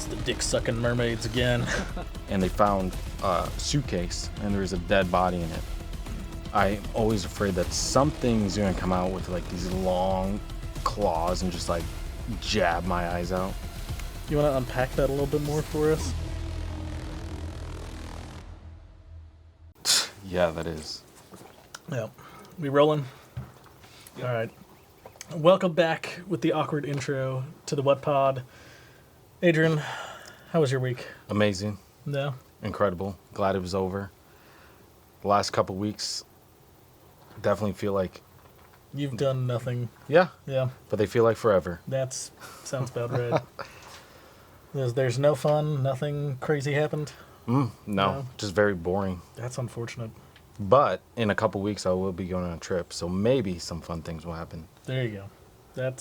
It's the dick-sucking mermaids again. And they found a suitcase, and there was a dead body in it. I'm always afraid that something's gonna come out with like these long claws and just like jab my eyes out. You want to unpack that a little bit more for us? Yeah, that is. Yeah. We rolling? Yep. All right. Welcome back with the awkward intro to the What Pod. Adrian, how was your week? Amazing. No? Incredible. Glad it was over. The last couple weeks definitely feel like... You've done nothing. Yeah. Yeah. But they feel like forever. Sounds about right. There's no fun, nothing crazy happened? No, just very boring. That's unfortunate. But in a couple weeks, I will be going on a trip, so maybe some fun things will happen. There you go.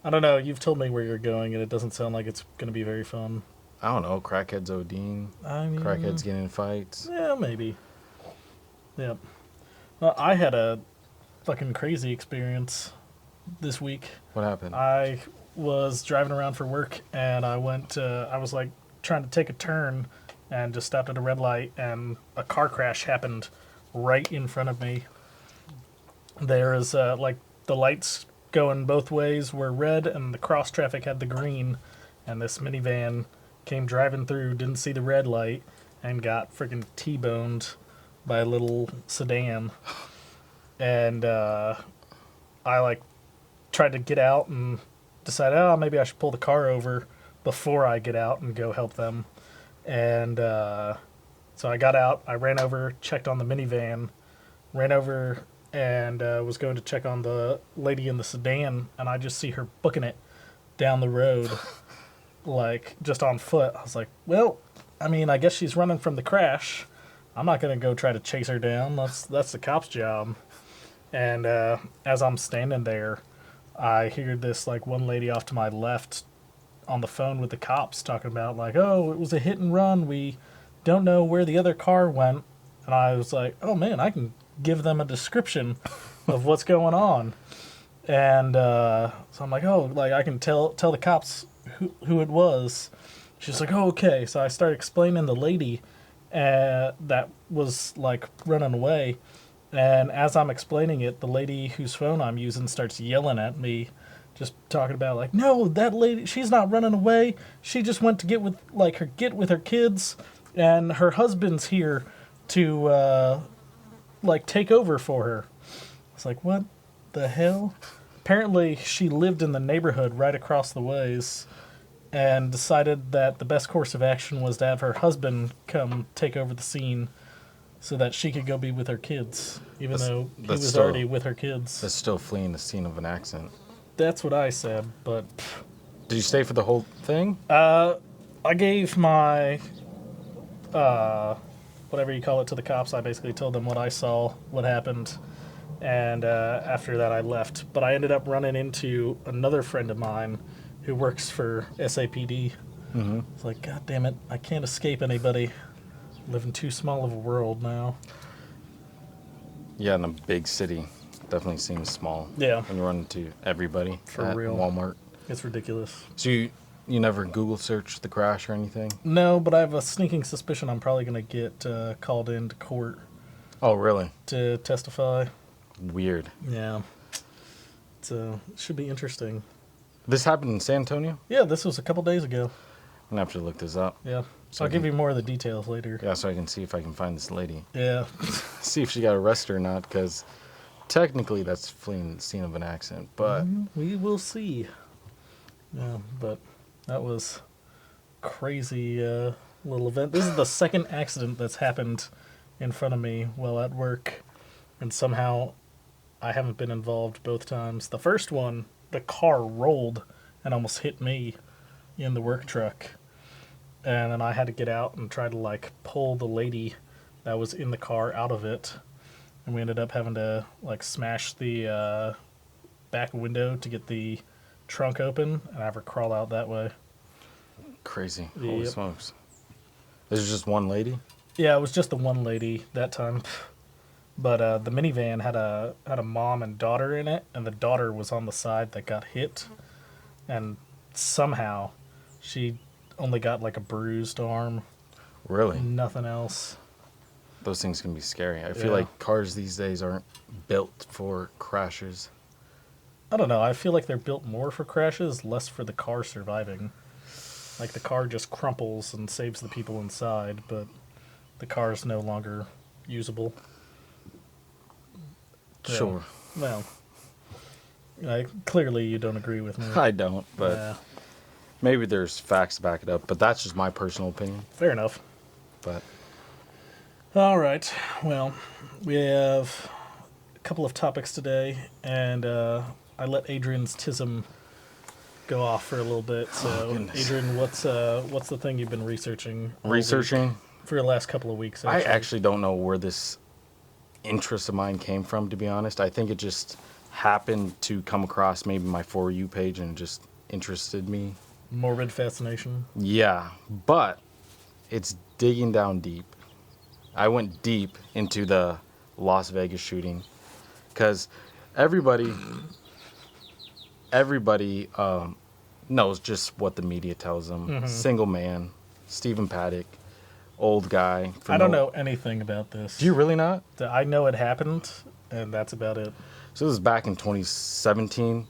I don't know, you've told me where you're going, and it doesn't sound like it's going to be very fun. I don't know, crackheads ODing, crackheads getting in fights. Yeah, maybe. Yeah. Well, I had a fucking crazy experience this week. What happened? I was driving around for work, and I was like trying to take a turn and just stopped at a red light, and a car crash happened right in front of me. There is like the lights going both ways were red, and the cross traffic had the green, and this minivan came driving through, didn't see the red light, and got freaking T-boned by a little sedan. And I like tried to get out and decided, maybe I should pull the car over before I get out and go help them. And so I got out, I ran over, checked on the minivan, ran over and was going to check on the lady in the sedan, and I just see her booking it down the road, like, just on foot. I was like, well, I mean, I guess she's running from the crash. I'm not going to go try to chase her down. That's the cop's job. And as I'm standing there, I hear this, like, one lady off to my left on the phone with the cops talking about, like, oh, it was a hit and run. We don't know where the other car went. And I was like, oh, man, I can give them a description of what's going on. And so I'm like, oh, like, I can tell the cops who it was. She's like, oh, okay. So I started explaining the lady that was, like, running away. And as I'm explaining it, the lady whose phone I'm using starts yelling at me, just talking about, like, no, that lady, she's not running away. She just went to get with her kids, and her husband's here to, like, take over for her. It's like, what the hell? Apparently, she lived in the neighborhood right across the ways and decided that the best course of action was to have her husband come take over the scene so that she could go be with her kids, even though he was already with her kids. That's still fleeing the scene of an accident. That's what I said, but... Did you stay for the whole thing? I gave my, whatever you call it, to the cops. I basically told them what I saw, what happened, and after that I left. But I ended up running into another friend of mine who works for SAPD. Mm-hmm. It's like, God damn it, I can't escape anybody. I live in too small of a world now. Yeah, in a big city. Definitely seems small. Yeah. When you run into everybody at real. Walmart. It's ridiculous. So you never Google searched the crash or anything? No, but I have a sneaking suspicion I'm probably going to get called into court. Oh, really? To testify. Weird. Yeah. It should be interesting. This happened in San Antonio? Yeah, this was a couple days ago. I'm going to have to look this up. Yeah. So I'll give you more of the details later. Yeah, so I can see if I can find this lady. Yeah. See if she got arrested or not, because technically that's fleeing the scene of an accident, but... We will see. Yeah, but that was crazy little event. This is the second accident that's happened in front of me while at work, and somehow I haven't been involved both times. The first one, the car rolled and almost hit me in the work truck, and then I had to get out and try to, like, pull the lady that was in the car out of it, and we ended up having to, like, smash the back window to get the trunk open and have her crawl out that way. Crazy. Holy smokes. This is just one lady? Yeah, it was just the one lady that time. But the minivan had a mom and daughter in it, and the daughter was on the side that got hit. And somehow she only got like a bruised arm, Really? nothing else. Those things can be scary. I feel Yeah. like cars these days aren't built for crashes. I don't know. I feel like they're built more for crashes, less for the car surviving. Like the car just crumples and saves the people inside, but the car is no longer usable. Yeah. Sure. Well, clearly you don't agree with me. I don't, but Yeah, maybe there's facts to back it up. But that's just my personal opinion. fair enough. But All right. Well, we have a couple of topics today, and I let Adrian's tism go off for a little bit. So, goodness. Adrian, what's the thing you've been researching? all week? researching, For the last couple of weeks, I actually. actually don't know where this interest of mine came from, to be honest. I think it just happened to come across maybe my For You page and just interested me. Morbid fascination. Yeah, but it's digging down deep. I went deep into the Las Vegas shooting because everybody knows just what the media tells them. Mm-hmm. Single man, Stephen Paddock, old guy. I don't know anything about this. Do you really not? I know it happened, and that's about it. So this is back in 2017.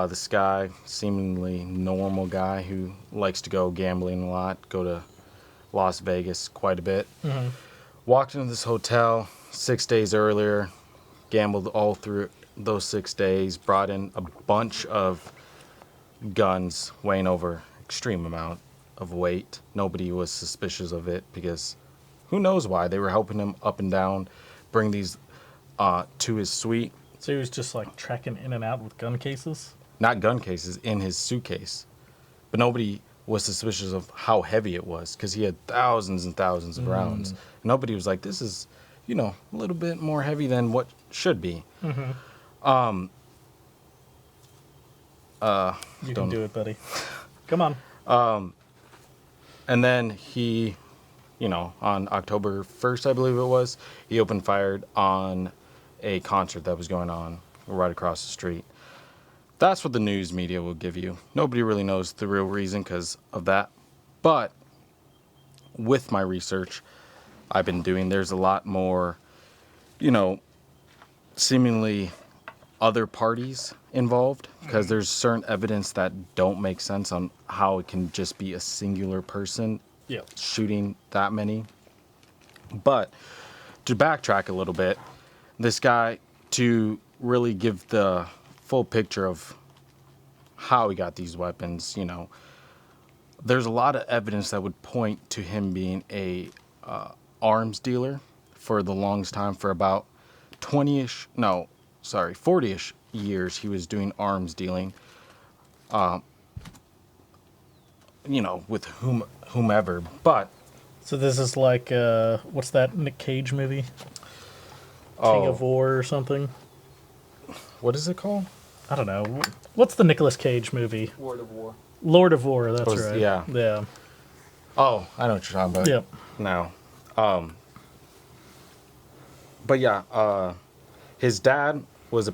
This guy, seemingly normal guy who likes to go gambling a lot, go to Las Vegas quite a bit. Mm-hmm. Walked into this hotel 6 days earlier, gambled all through those 6 days, brought in a bunch of guns weighing over extreme amount of weight. Nobody was suspicious of it because who knows why. They were helping him up and down, bring these to his suite. So he was just like trekking in and out with gun cases? Not gun cases, in his suitcase. But nobody was suspicious of how heavy it was because he had thousands and thousands of rounds. Nobody was like, this is, a little bit more heavy than what should be. Mm-hmm. You can do it, buddy. Come on. And then he, on October 1st, I believe it was, he opened fired on a concert that was going on right across the street. That's what the news media will give you. Nobody really knows the real reason because of that. But with my research I've been doing, there's a lot more, seemingly other parties involved because there's certain evidence that don't make sense on how it can just be a singular person Yeah. shooting that many. But to backtrack a little bit, this guy, to really give the full picture of how he got these weapons, there's a lot of evidence that would point to him being a arms dealer for the longest time. For about 40-ish years he was doing arms dealing, with whomever. But So this is like, what's that Nick Cage movie? King of War or something? what is it called? I don't know. What's the Nicolas Cage movie? Lord of War. Lord of War, that's right. Yeah. Yeah. Oh, I know what you're talking about. Yep. Now, but yeah, his dad was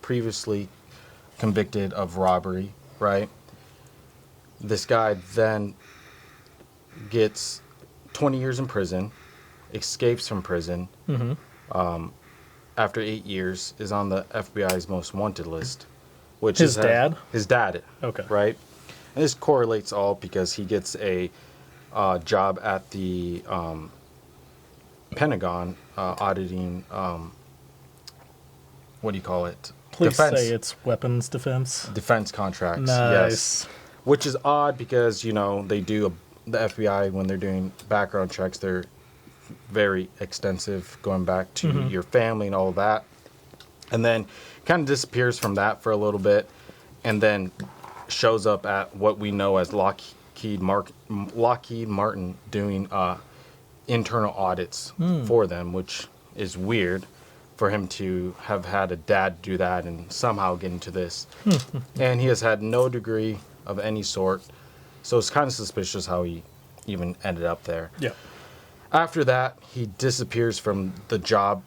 previously convicted of robbery, right? This guy then gets 20 years in prison, escapes from prison. Mm-hmm. After 8 years, is on the FBI's most wanted list. Which His is dad? His dad. Okay. Right? And this correlates all because he gets a job at the Pentagon auditing, what do you call it? Please say it's weapons defense. Defense contracts. Nice. Yes. Which is odd because, they do, the FBI, when they're doing background checks, they're very extensive, going back to your family and all of that. And then kind of disappears from that for a little bit and then shows up at what we know as Lockheed Martin doing internal audits for them, which is weird for him to have had a dad do that and somehow get into this. And he has had no degree of any sort, so it's kind of suspicious how he even ended up there. Yeah. After that, he disappears from the job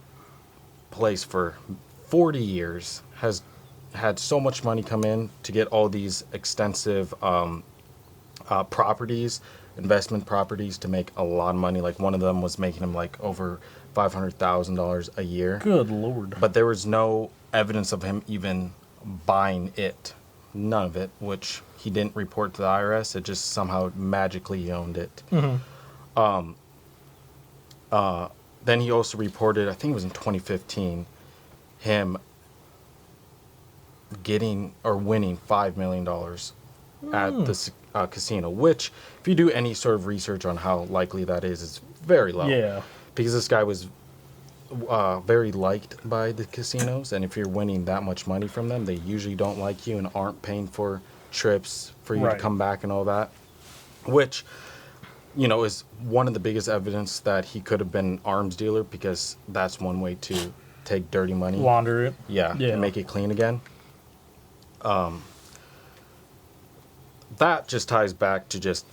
place for 40 years, has had so much money come in to get all these extensive properties, investment properties, to make a lot of money. Like one of them was making him like over $500,000 a year. Good Lord. But there was no evidence of him even buying it. None of it, which he didn't report to the IRS. It just somehow magically owned it. Then he also reported, I think it was in 2015, him getting or winning $5 million at the casino, which, if you do any sort of research on how likely that is very low. Yeah. Because this guy was very liked by the casinos, and if you're winning that much money from them, they usually don't like you and aren't paying for trips for you to come back and all that, which, you know, is one of the biggest evidence that he could have been an arms dealer, because that's one way to take dirty money, launder it, and make it clean again. That just ties back to just,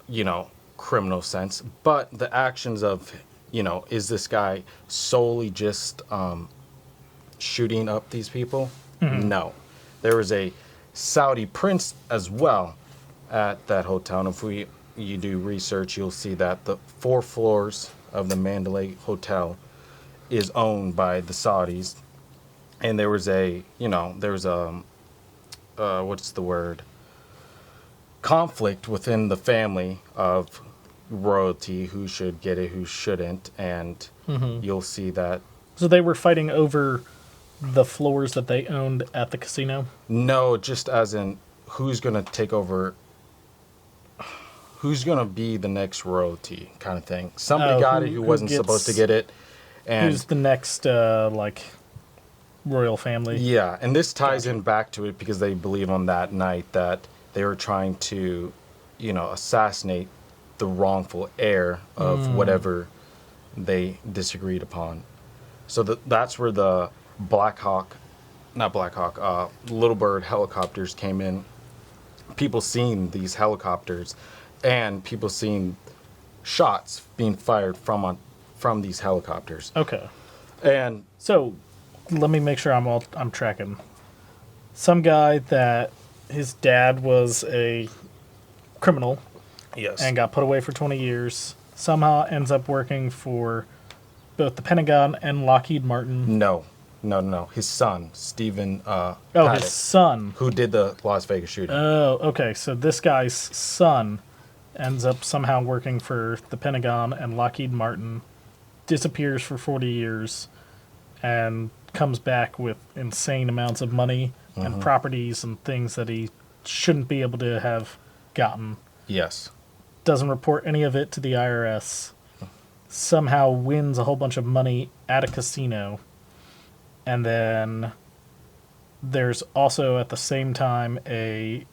you know, criminal sense, but the actions of, you know, is this guy solely just shooting up these people? No. There was a Saudi prince as well at that hotel. And if you do research, you'll see that the 4 floors of the Mandalay Hotel is owned by the Saudis. And there was what's the word? Conflict within the family of royalty, who should get it, who shouldn't, and you'll see that. So they were fighting over the floors that they owned at the casino? No, just as in who's going to take over, who's going to be the next royalty kind of thing. Somebody got it who wasn't supposed to get it. And who's the next, like, royal family? Yeah, and this ties in back to it because they believe on that night that they were trying to, you know, assassinate the wrongful heir of whatever they disagreed upon. So that's where the Little Bird helicopters came in. People seeing these helicopters and people seeing shots being fired from these helicopters. Okay. And so let me make sure I'm tracking. Some guy that his dad was a criminal. Yes. And got put away for 20 years. Somehow ends up working for both the Pentagon and Lockheed Martin. No. His son, Stephen Paddock, his son. Who did the Las Vegas shooting. Oh, okay. So this guy's son ends up somehow working for the Pentagon and Lockheed Martin, disappears for 40 years, and comes back with insane amounts of money and properties and things that he shouldn't be able to have gotten. Yes. Doesn't report any of it to the IRS. Somehow wins a whole bunch of money at a casino. And then there's also at the same time a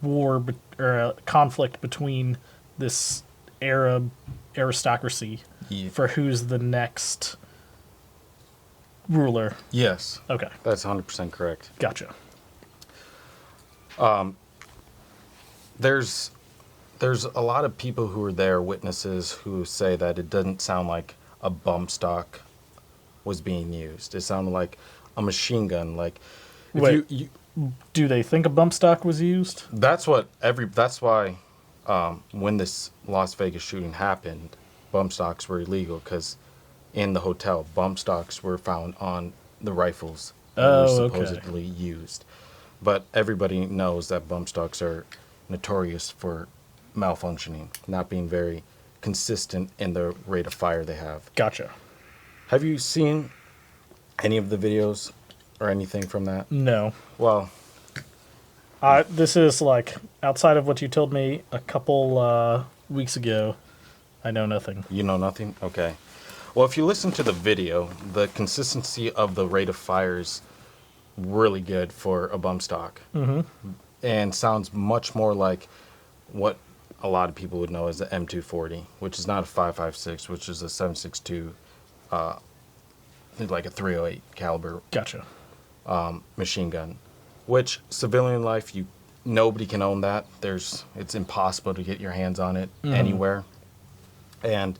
war or a conflict between this Arab aristocracy for who's the next ruler. Yes. Okay. That's 100% correct. Gotcha. There's a lot of people who are there, witnesses, who say that it doesn't sound like a bump stock was being used. It sounded like a machine gun. Like, if do they think a bump stock was used? That's why when this Las Vegas shooting happened, bump stocks were illegal, because in the hotel, bump stocks were found on the rifles that were supposedly used. But everybody knows that bump stocks are notorious for malfunctioning, not being very consistent in the rate of fire they have. Gotcha. Have you seen any of the videos or anything from that? No. Well, this is like outside of what you told me a couple weeks ago. I know nothing. You know nothing? Okay. Well, if you listen to the video, the consistency of the rate of fire is really good for a bump stock. And sounds much more like what a lot of people would know as the M240, which is not a 5.56, which is a 7.62, like a 308 caliber. Gotcha. Machine gun, which civilian life, nobody can own that. It's impossible to get your hands on it anywhere. And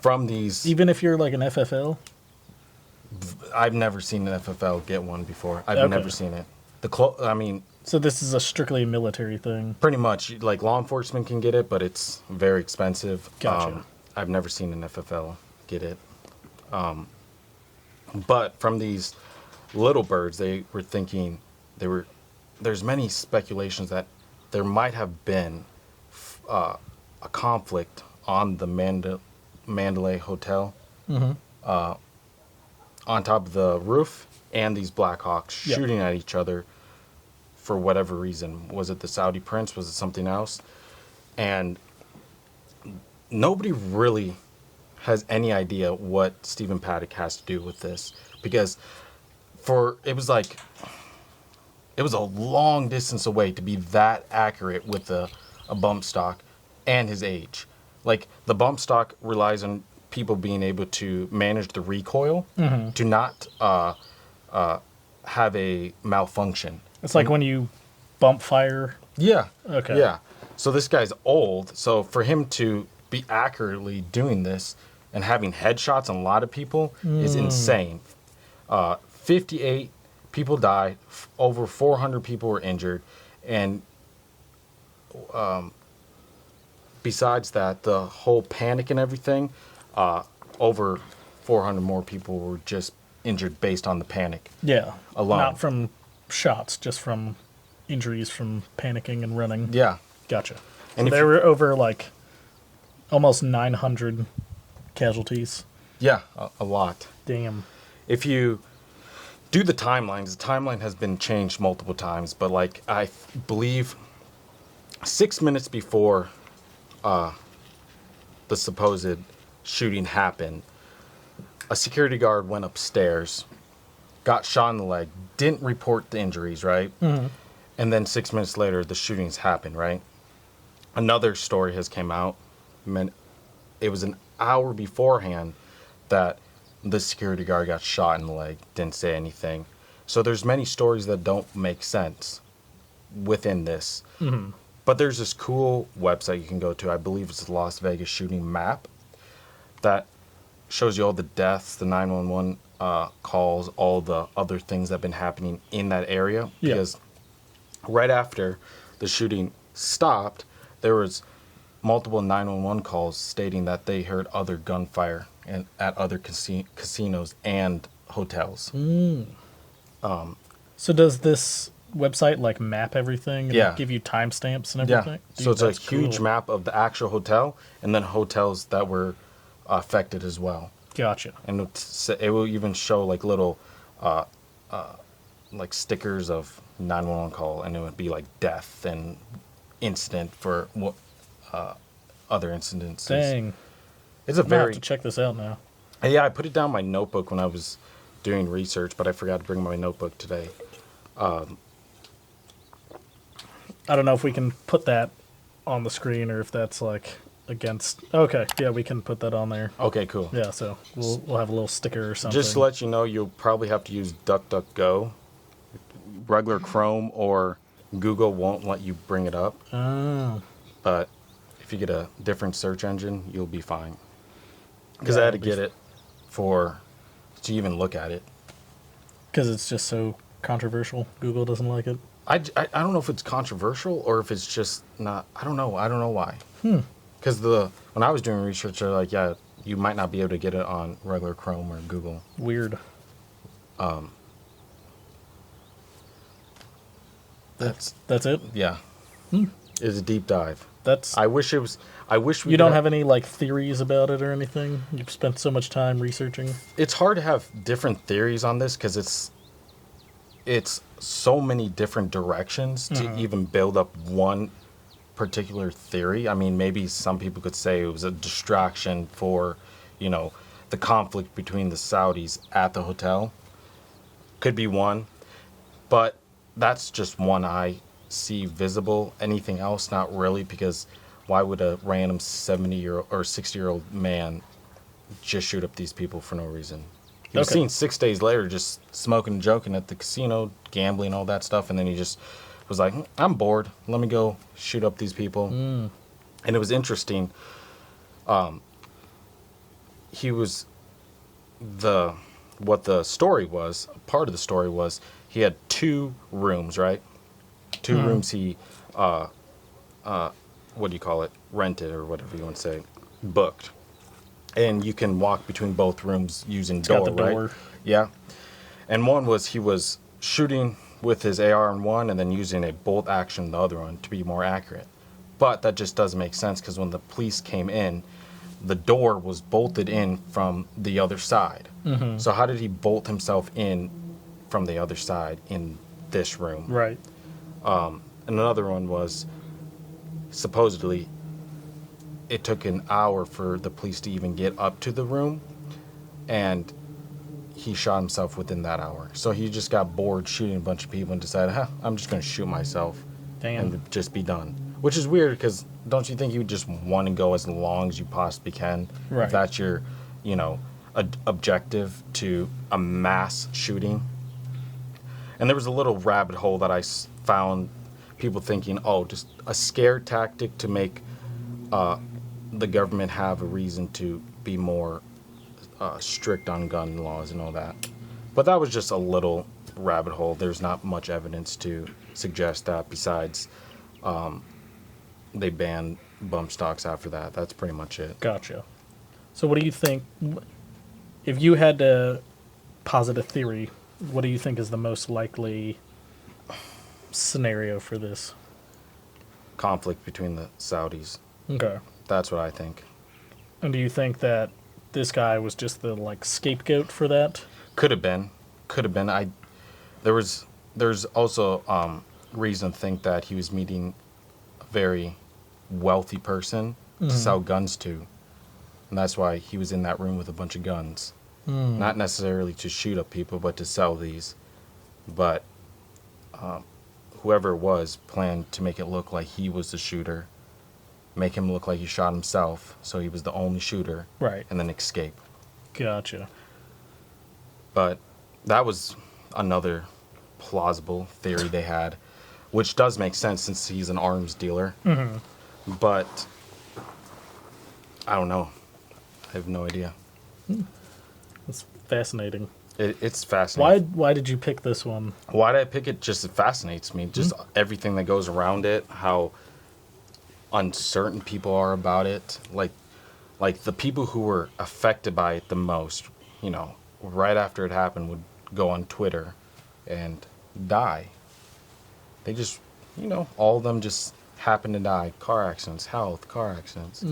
from these, even if you're like an FFL, I've never seen an FFL get one before. I've never seen it. So this is a strictly military thing. Pretty much, like law enforcement can get it, but it's very expensive. Gotcha. I've never seen an FFL get it. But from these little birds, they were thinking there's many speculations that there might have been a conflict on the Mandalay Hotel, on top of the roof, and these Black Hawks shooting at each other for whatever reason. Was it the Saudi prince? Was it something else? And nobody really has any idea what Stephen Paddock has to do with this, because it was a long distance away to be that accurate with a bump stock and his age. Like, the bump stock relies on people being able to manage the recoil to not have a malfunction. It's like when you bump fire. Yeah. Okay. Yeah. So this guy's old. So for him to be accurately doing this and having headshots on a lot of people is insane. 58 people died. Over 400 people were injured. And besides that, the whole panic and everything, over 400 more people were just injured based on the panic. Yeah. Alone. Not from shots, just from injuries from panicking and running. Yeah. Gotcha. And So there were over like almost 900 casualties. Yeah, a lot. Damn. If you do the timelines, the timeline has been changed multiple times, but like I believe 6 minutes before the supposed shooting happened, a security guard went upstairs, got shot in the leg, didn't report the injuries, right? And then 6 minutes later, the shootings happened, right? Another story has came out. It was an hour beforehand that the security guard got shot in the leg, didn't say anything. So there's many stories that don't make sense within this. But there's this cool website you can go to. I believe it's the Las Vegas shooting map that shows you all the deaths, the 911 calls, all the other things that have been happening in that area. Yeah. Because right after the shooting stopped, there was multiple 911 calls stating that they heard other gunfire at other casinos and hotels. So does this website like map everything and Yeah. give you timestamps and Yeah. everything? So it's a that's huge cool. map of the actual hotel and then hotels that were affected as well. Gotcha. And it will even show like little like stickers of 911 call, and it would be like death and incident for what other incidences. Dang. It's a I'm gonna have very to check this out now. yeah. I put it down in my notebook when I was doing research, but I forgot to bring my notebook today. I don't know if we can put that on the screen or if that's like against. Okay, yeah, we can put that on there. Okay, cool. Yeah, so we'll have a little sticker or something. Just to let you know, you'll probably have to use DuckDuckGo. Regular Chrome or Google won't let you bring it up. Oh. But if you get a different search engine, you'll be fine. Because I had to get it to even look at it. Because it's just so controversial. Google doesn't like it. I don't know if it's controversial or if it's just not. I don't know why. Because when I was doing research, they're like, yeah, you might not be able to get it on regular Chrome or Google. Weird. That's it. yeah. It's a deep dive. That's. I wish we. You don't have any like theories about it or anything. You've spent so much time researching. It's hard to have different theories on this because it's so many different directions to even build up one particular theory. I mean, maybe some people could say it was a distraction for, the conflict between the Saudis at the hotel. Could be one, but that's just one I see visible. Anything else, not really, because why would a random 70-year-old or 60-year-old man just shoot up these people for no reason? He was seen 6 days later just smoking and joking at the casino, gambling, all that stuff, and then he just was like, I'm bored. Let me go shoot up these people. And it was interesting. He was what the story was, part of the story was he had 2 rooms, right? Two rooms he, what do you call it? Rented or whatever you want to say, booked. And you can walk between both rooms using It's got door, the door. right? Yeah. And one was he was shooting with his AR in one and then using a bolt action in the other one to be more accurate. But that just doesn't make sense because when the police came in, the door was bolted in from the other side. Mm-hmm. So how did he bolt himself in from the other side in this room? Right. And another one was supposedly it took an hour for the police to even get up to the room, and he shot himself within that hour. So he just got bored shooting a bunch of people and decided, I'm just going to shoot myself. Damn. And just be done. Which is weird because don't you think you would just want to go as long as you possibly can? Right. If that's your, objective to a mass shooting. And there was a little rabbit hole that I found people thinking, just a scare tactic to make the government have a reason to be more strict on gun laws and all that. But that was just a little rabbit hole. There's not much evidence to suggest that besides they banned bump stocks after that. That's pretty much it. Gotcha. So what do you think, if you had to posit a theory, what do you think is the most likely scenario for this? Conflict between the Saudis. Okay. That's what I think. And do you think that this guy was just the scapegoat for that? Could have been. There's also reason to think that he was meeting a very wealthy person to sell guns to. And that's why he was in that room with a bunch of guns. Not necessarily to shoot up people, but to sell these. But whoever it was planned to make it look like he was the shooter, make him look like he shot himself, so he was the only shooter, Right. and then escape. Gotcha. But that was another plausible theory they had, which does make sense since he's an arms dealer. Mm-hmm. But I don't know. I have no idea. That's fascinating. It's fascinating. Why did you pick this one? Why did I pick it? Just it fascinates me. Just everything that goes around it, how uncertain people are about it. Like the people who were affected by it the most, right after it happened would go on Twitter and die. They just, all of them just happen to die. Car accidents, car accidents.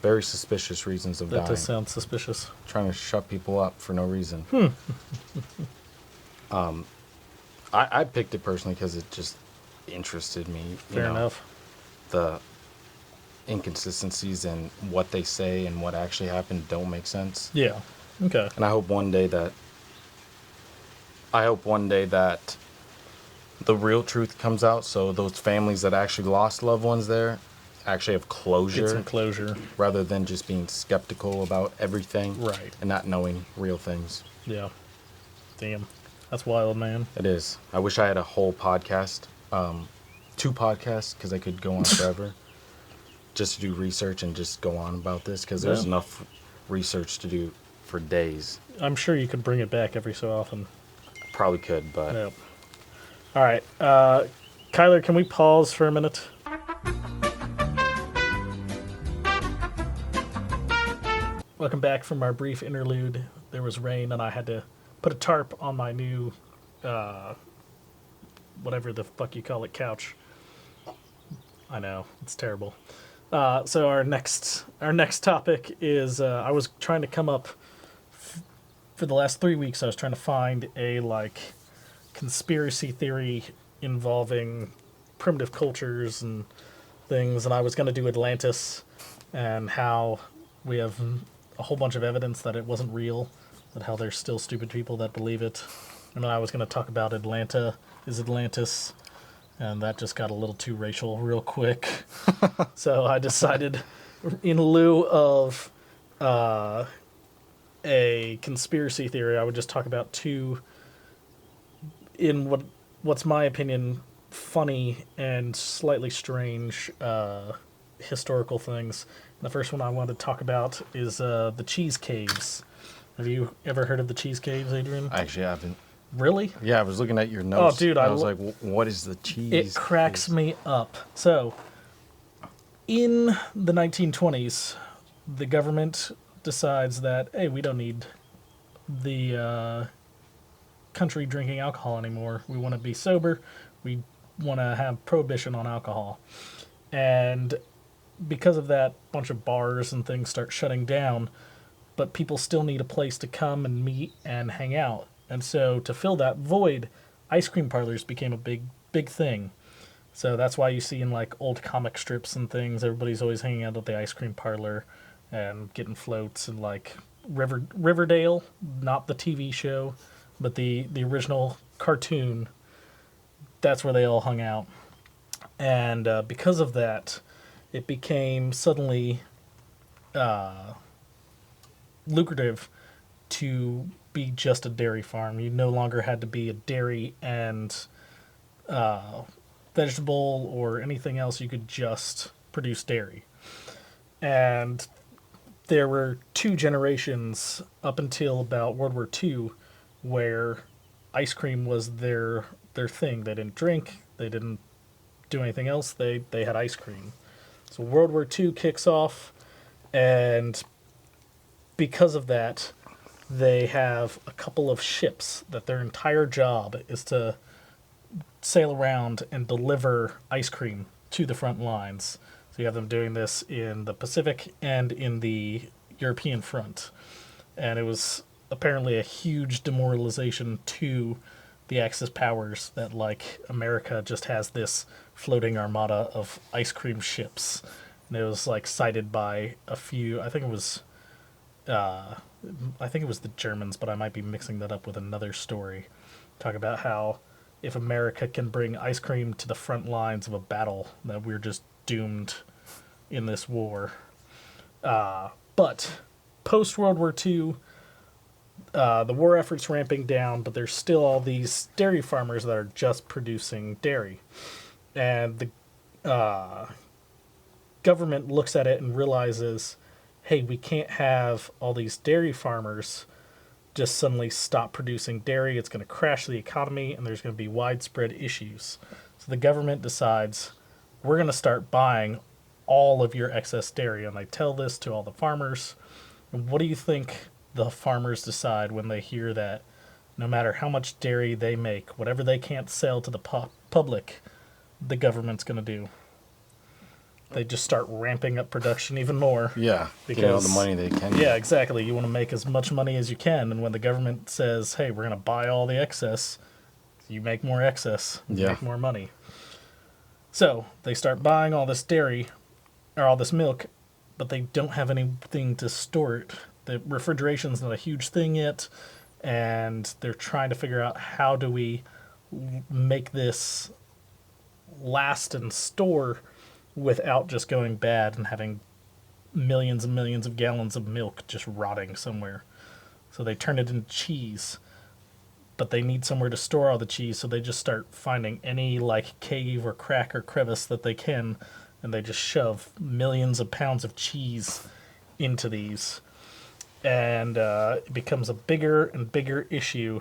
Very suspicious reasons of That dying. does sound suspicious. Trying to shut people up for no reason. I picked it personally because it just interested me. Fair enough. The inconsistencies in what they say and what actually happened don't make sense. Yeah. Okay. And I hope one day that the real truth comes out, so those families that actually lost loved ones there actually have closure. Get some closure. Rather than just being skeptical about everything. Right. And not knowing real things. Yeah. Damn. That's wild, man. It is. I wish I had a whole podcast. 2 podcasts, because I could go on forever. Just to do research and just go on about this, because there's enough research to do for days. I'm sure you could bring it back every so often. Probably could, but... Yep. All right. Kyler, can we pause for a minute? Welcome back from our brief interlude. There was rain, and I had to put a tarp on my new, whatever the fuck you call it, couch. I know, it's terrible. So our next topic is, I was trying to come up, for the last 3 weeks, I was trying to find a, conspiracy theory involving primitive cultures and things, and I was going to do Atlantis and how we have a whole bunch of evidence that it wasn't real, that how there's still stupid people that believe it. And then I was going to talk about Atlanta is Atlantis, and that just got a little too racial real quick. So I decided, in lieu of a conspiracy theory, I would just talk about 2, in what's my opinion, funny and slightly strange historical things. And the first one I wanted to talk about is the cheese caves. Have you ever heard of the cheese caves, Adrian? I actually haven't. Really? Yeah, I was looking at your notes. dude, I I was lo- like, what is the cheese? It cracks me up. So, in the 1920s, the government decides that, hey, we don't need the country drinking alcohol anymore. We want to be sober. We want to have prohibition on alcohol. And because of that, a bunch of bars and things start shutting down, but people still need a place to come and meet and hang out. And so to fill that void, ice cream parlors became a big thing. So that's why you see in like old comic strips and things, everybody's always hanging out at the ice cream parlor and getting floats, and like Riverdale, not the TV show, but the original cartoon. That's where they all hung out. And because of that, it became suddenly lucrative to be just a dairy farm. You no longer had to be a dairy and vegetable or anything else. You could just produce dairy. And there were two generations up until about World War II where ice cream was their thing. They didn't drink. They didn't do anything else. They had ice cream. So World War II kicks off, and because of that, they have a couple of ships that their entire job is to sail around and deliver ice cream to the front lines. So you have them doing this in the Pacific and in the European front. And it was apparently a huge demoralization to the Axis powers that, like, America just has this floating armada of ice cream ships. And it was, like, cited by a few, I think it was the Germans, but I might be mixing that up with another story. Talk about how if America can bring ice cream to the front lines of a battle, that we're just doomed in this war. But post World War II, the war effort's ramping down, but there's still all these dairy farmers that are just producing dairy. And the government looks at it and realizes, hey, we can't have all these dairy farmers just suddenly stop producing dairy. It's going to crash the economy, and there's going to be widespread issues. So the government decides, we're going to start buying all of your excess dairy. And they tell this to all the farmers. And what do you think the farmers decide when they hear that no matter how much dairy they make, whatever they can't sell to the public, the government's going to do? They just start ramping up production even more. Yeah, because get all the money they can. Yeah, exactly. You want to make as much money as you can, and when the government says, hey, we're going to buy all the excess, you make more excess, you make more money. So they start buying all this dairy, or all this milk, but they don't have anything to store it. The refrigeration's not a huge thing yet, and they're trying to figure out, how do we make this last and store without just going bad and having millions and millions of gallons of milk just rotting somewhere. So they turn it into cheese, but they need somewhere to store all the cheese, so they just start finding any like cave or crack or crevice that they can, and they just shove millions of pounds of cheese into these. And it becomes a bigger and bigger issue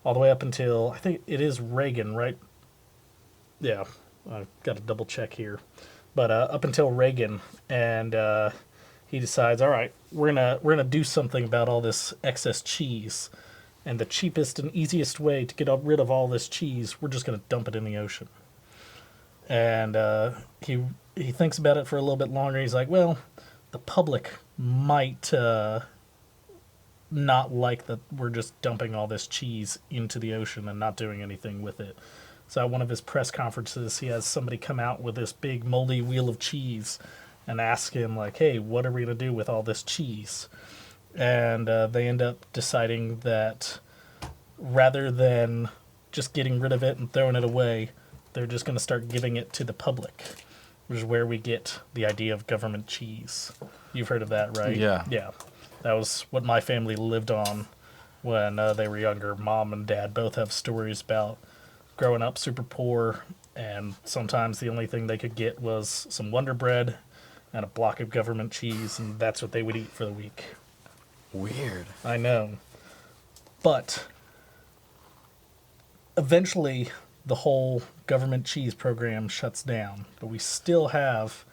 all the way up until, I think it is Reagan, right? Yeah, I've got to double check here. But up until Reagan, and he decides, all right, we're gonna do something about all this excess cheese, and the cheapest and easiest way to get rid of all this cheese, we're just gonna dump it in the ocean. And he thinks about it for a little bit longer. He's like, well, the public might not like that we're just dumping all this cheese into the ocean and not doing anything with it. So at one of his press conferences, he has somebody come out with this big moldy wheel of cheese and ask him, like, hey, what are we going to do with all this cheese? And they end up deciding that rather than just getting rid of it and throwing it away, they're just going to start giving it to the public, which is where we get the idea of government cheese. You've heard of that, right? Yeah. Yeah. That was what my family lived on when they were younger. Mom and Dad both have stories about growing up super poor, and sometimes the only thing they could get was some Wonder Bread and a block of government cheese, and that's what they would eat for the week. Weird. I know. But eventually the whole government cheese program shuts down, but we still have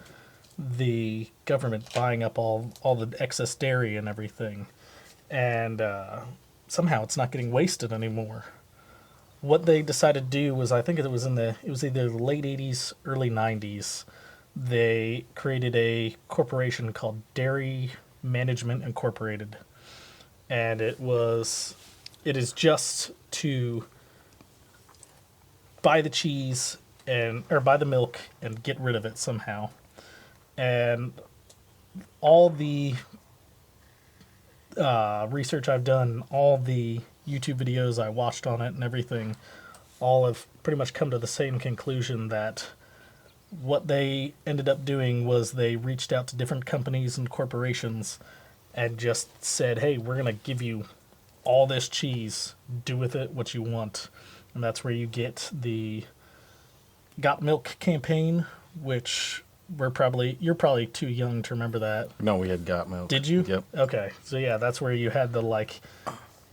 the government buying up all the excess dairy and everything, and somehow it's not getting wasted anymore. What they decided to do was, I think it was either the late 80s, early 90s, they created a corporation called Dairy Management Incorporated, and it is just to buy the cheese or buy the milk and get rid of it somehow. And all the research I've done, all the YouTube videos I watched on it and everything, all have pretty much come to the same conclusion that what they ended up doing was they reached out to different companies and corporations and just said, hey, we're going to give you all this cheese. Do with it what you want. And that's where you get the Got Milk campaign, which you're probably too young to remember that. No, we had Got Milk. Did you? Yep. Okay. So yeah, that's where you had the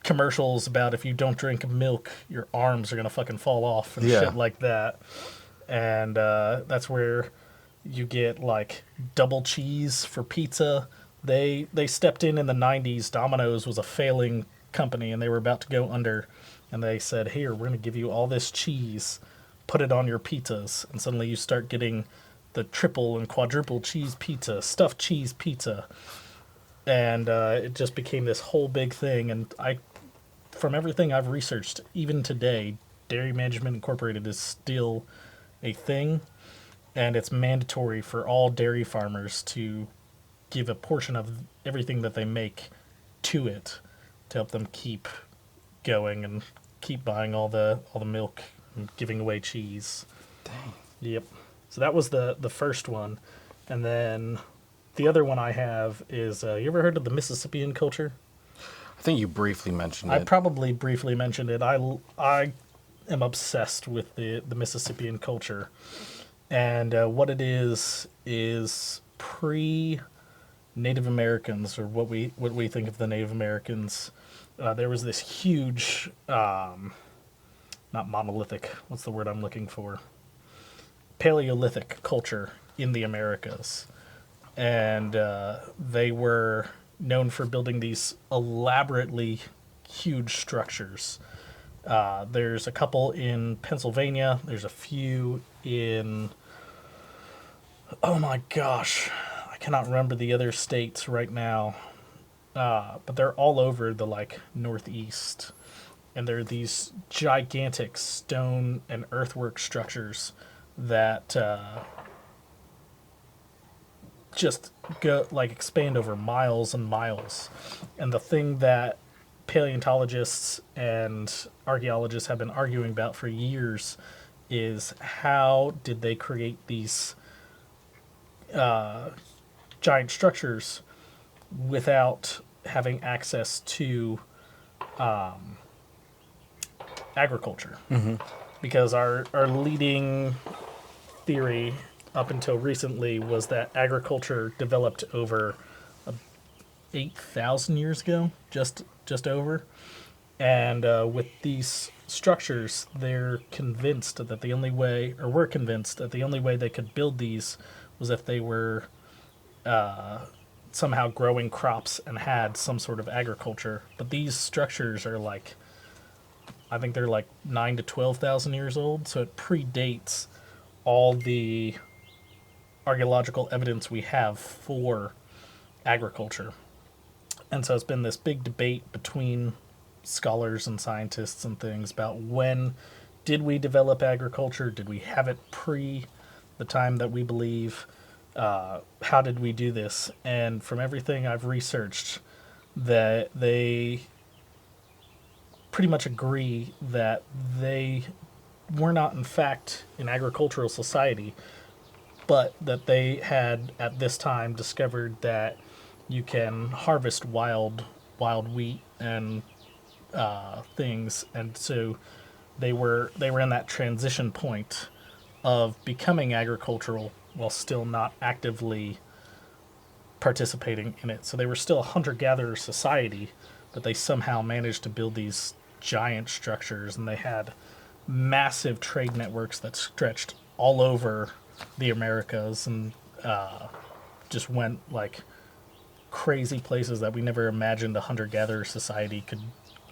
commercials about if you don't drink milk, your arms are going to fucking fall off and shit like that. And that's where you get double cheese for pizza. They stepped in the 90s. Domino's was a failing company and they were about to go under. And they said, here, we're going to give you all this cheese. Put it on your pizzas. And suddenly you start getting the triple and quadruple cheese pizza, stuffed cheese pizza. And it just became this whole big thing. And from everything I've researched, even today, Dairy Management Incorporated is still a thing. And it's mandatory for all dairy farmers to give a portion of everything that they make to it to help them keep going and keep buying all the milk and giving away cheese. Dang. Yep. So that was the first one. And then the other one I have is, you ever heard of the Mississippian culture? I think you briefly mentioned it. I probably briefly mentioned it. I am obsessed with the Mississippian culture. And what it is pre-Native Americans, or what we think of the Native Americans. There was this huge, not monolithic, what's the word I'm looking for? Paleolithic culture in the Americas. And they were known for building these elaborately huge structures. There's a couple in Pennsylvania. There's a few in, oh my gosh, I cannot remember the other states right now. But they're all over the Northeast. And they're these gigantic stone and earthwork structures that just go expand over miles and miles. And the thing that paleontologists and archaeologists have been arguing about for years is how did they create these giant structures without having access to agriculture. Mm-hmm. Because our leading theory up until recently was that agriculture developed over 8,000 years ago, just over. And with these structures, they're convinced that the only way, or were convinced that the only way they could build these was if they were somehow growing crops and had some sort of agriculture. But these structures are I think they're 9 to 12,000 years old, so it predates all the archaeological evidence we have for agriculture. And so it's been this big debate between scholars and scientists and things about when did we develop agriculture? Did we have it pre the time that we believe? How did we do this? And from everything I've researched, that they pretty much agree that they were not, in fact, an agricultural society, but that they had, at this time, discovered that you can harvest wild wheat and things, and so they were in that transition point of becoming agricultural while still not actively participating in it. So they were still a hunter-gatherer society, but they somehow managed to build these giant structures, and they had massive trade networks that stretched all over the Americas and just went like crazy places that we never imagined a hunter-gatherer society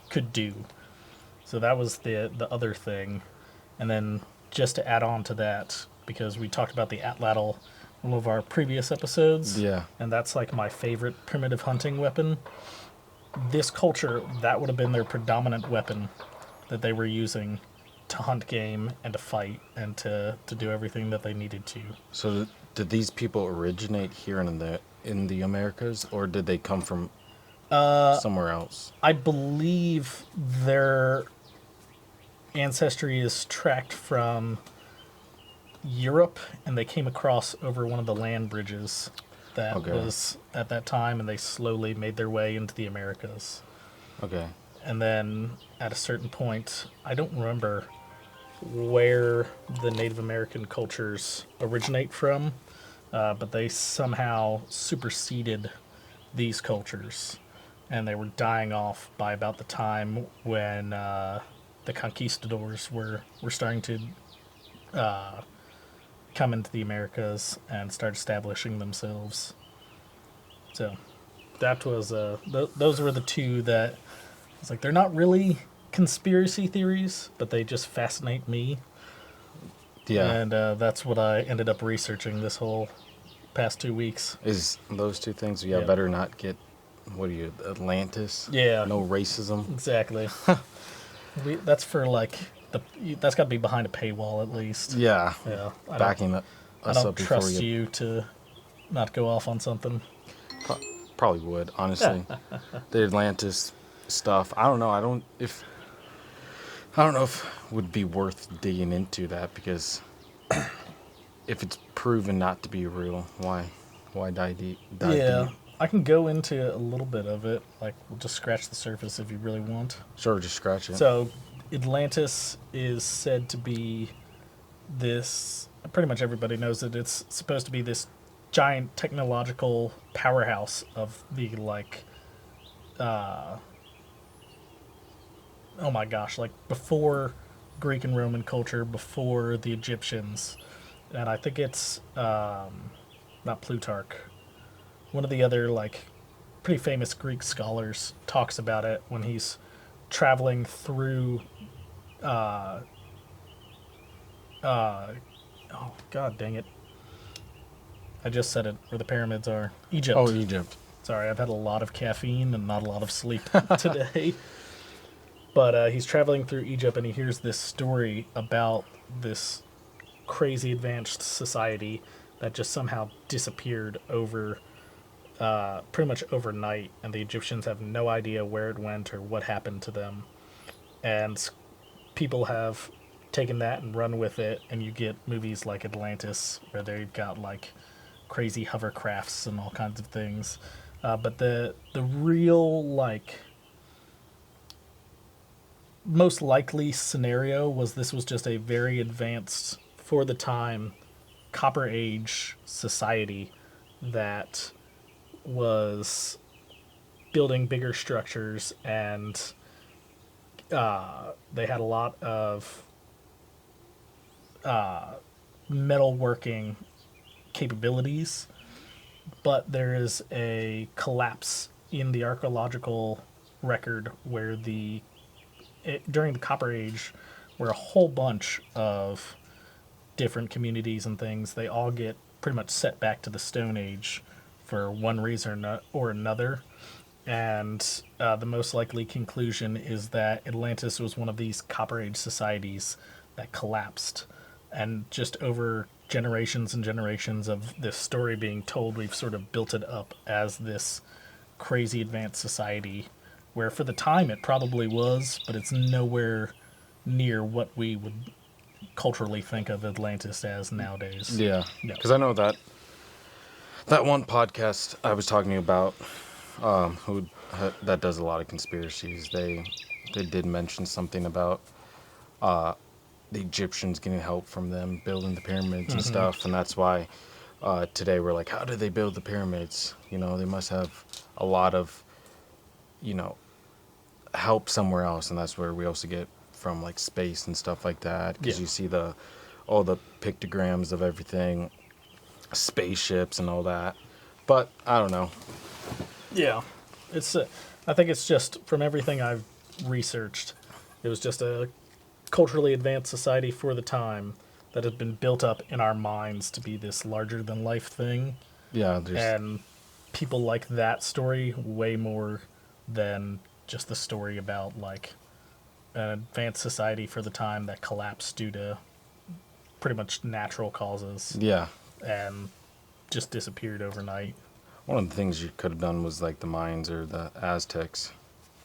could do. So that was the other thing. And then just to add on to that, because we talked about the atlatl in one of our previous episodes, Yeah. and that's like my favorite primitive hunting weapon. This culture, that would have been their predominant weapon that they were using to hunt game and to fight and to do everything that they needed to. So did these people originate here in the Americas, or did they come from somewhere else? I believe their ancestry is tracked from Europe, and they came across over one of the land bridges that was at that time, and they slowly made their way into the Americas. Okay. And then at a certain point, I don't remember where the Native American cultures originate from, but they somehow superseded these cultures, and they were dying off by about the time when the conquistadors were starting to come into the Americas and start establishing themselves. So that was those were the two that it's like they're not really conspiracy theories, but they just fascinate me. Yeah. And that's what I ended up researching this whole past 2 weeks. Is those two things? Yeah, Yeah. better not get, what are you, Atlantis? Yeah. No racism? Exactly. That's for like that's got to be behind a paywall at least. Yeah. Yeah. Backing us I don't up before trust we get... you to not go off on something. Probably would, honestly. The Atlantis stuff, I don't know. I don't know if it would be worth digging into that, because if it's proven not to be real, why dive deep? Yeah. I can go into a little bit of it. Like, we'll just scratch the surface if you really want. Sure, just scratch it. So, Atlantis is said to be this. Pretty much everybody knows that it's supposed to be this giant technological powerhouse of the like. Oh my gosh! Like before Greek and Roman culture, before the Egyptians, and I think it's not Plutarch. One of the other like pretty famous Greek scholars talks about it when he's traveling through oh god dang it, I just said it, where the pyramids are. Egypt. Oh, Egypt. Sorry, I've had a lot of caffeine and not a lot of sleep today. But he's traveling through Egypt and he hears this story about this crazy advanced society that just somehow disappeared over pretty much overnight, and the Egyptians have no idea where it went or what happened to them. And people have taken that and run with it, and you get movies like Atlantis where they've got like crazy hovercrafts and all kinds of things. But the real like most likely scenario was this was just a very advanced, for the time, Copper Age society that was building bigger structures, and they had a lot of metalworking capabilities, but there is a collapse in the archaeological record where during the Copper Age, where a whole bunch of different communities and things, they all get pretty much set back to the Stone Age for one reason or another. And the most likely conclusion is that Atlantis was one of these Copper Age societies that collapsed. And just over generations and generations of this story being told, we've sort of built it up as this crazy advanced society, where for the time it probably was, but it's nowhere near what we would culturally think of Atlantis as nowadays. Yeah, No. because I know that one podcast I was talking about, that does a lot of conspiracies. They did mention something about the Egyptians getting help from them building the pyramids and stuff, and that's why today we're like, how did they build the pyramids? You know, they must have a lot of, you know, help somewhere else, and that's where we also get from like space and stuff like that, because Yeah. you see all the pictograms of everything, spaceships and all that. But I don't know. Yeah, it's. I think it's just from everything I've researched, it was just a culturally advanced society for the time that had been built up in our minds to be this larger than life thing, Yeah, there's and people like that story way more than just the story about like an advanced society for the time that collapsed due to pretty much natural causes yeah. and just disappeared overnight. One of the things you could have done was like the Mayans or the Aztecs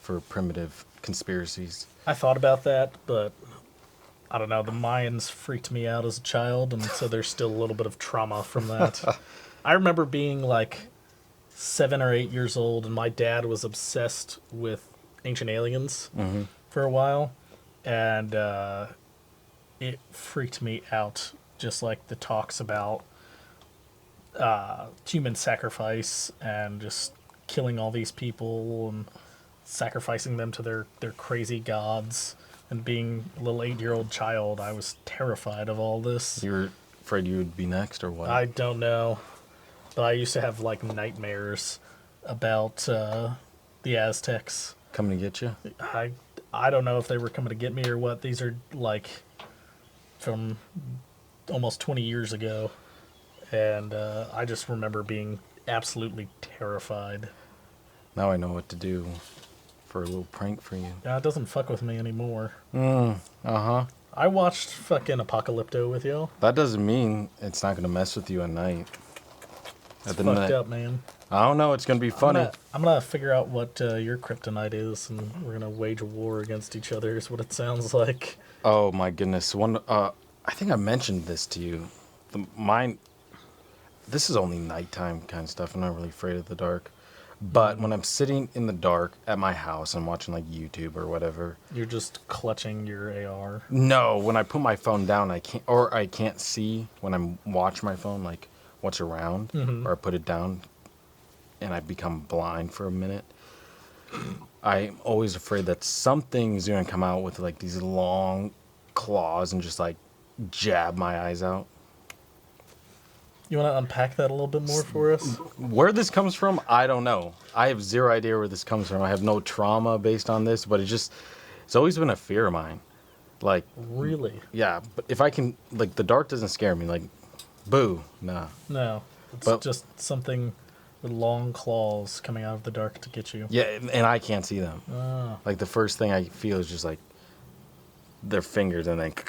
for primitive conspiracies. I thought about that, but I don't know. The Mayans freaked me out as a child, and so there's still a little bit of trauma from that. I remember being like 7 or 8 years old, and my dad was obsessed with Ancient Aliens for a while, and it freaked me out. Just like the talks about human sacrifice and just killing all these people and sacrificing them to their crazy gods. And being a little 8-year-old child, I was terrified of all this. You were afraid you would be next, or what? I don't know, but I used to have like nightmares about the Aztecs. Coming to get you? I don't know if they were coming to get me or what. These are like from almost 20 years ago, and I just remember being absolutely terrified. Now I know what to do for a little prank for you. Yeah, it doesn't fuck with me anymore. Uh-huh. I watched fucking Apocalypto with y'all. That doesn't mean it's not going to mess with you at night. It's fucked up, man. I don't know. It's going to be funny. I'm gonna figure out what your kryptonite is, and we're gonna wage a war against each other. Is what it sounds like. Oh, my goodness. I think I mentioned this to you. This is only nighttime kind of stuff. I'm not really afraid of the dark. But when I'm sitting in the dark at my house and watching like YouTube or whatever, You're just clutching your AR. no, when I put my phone down, I can't see when I'm watching my phone like what's around, or I put it down and I become blind for a minute. I'm always afraid that something's gonna come out with like these long claws and just like jab my eyes out. You want to unpack that a little bit more for us? Where this comes from, I don't know. I have zero idea where this comes from. I have no trauma based on this, but it's always been a fear of mine. Like, Really? yeah, but if I can, like, the dark doesn't scare me. Like, boo, nah. No. It's But- just something with long claws coming out of the dark to get you. Yeah, and I can't see them. Oh. Like, the first thing I feel is just like their fingers and then I'm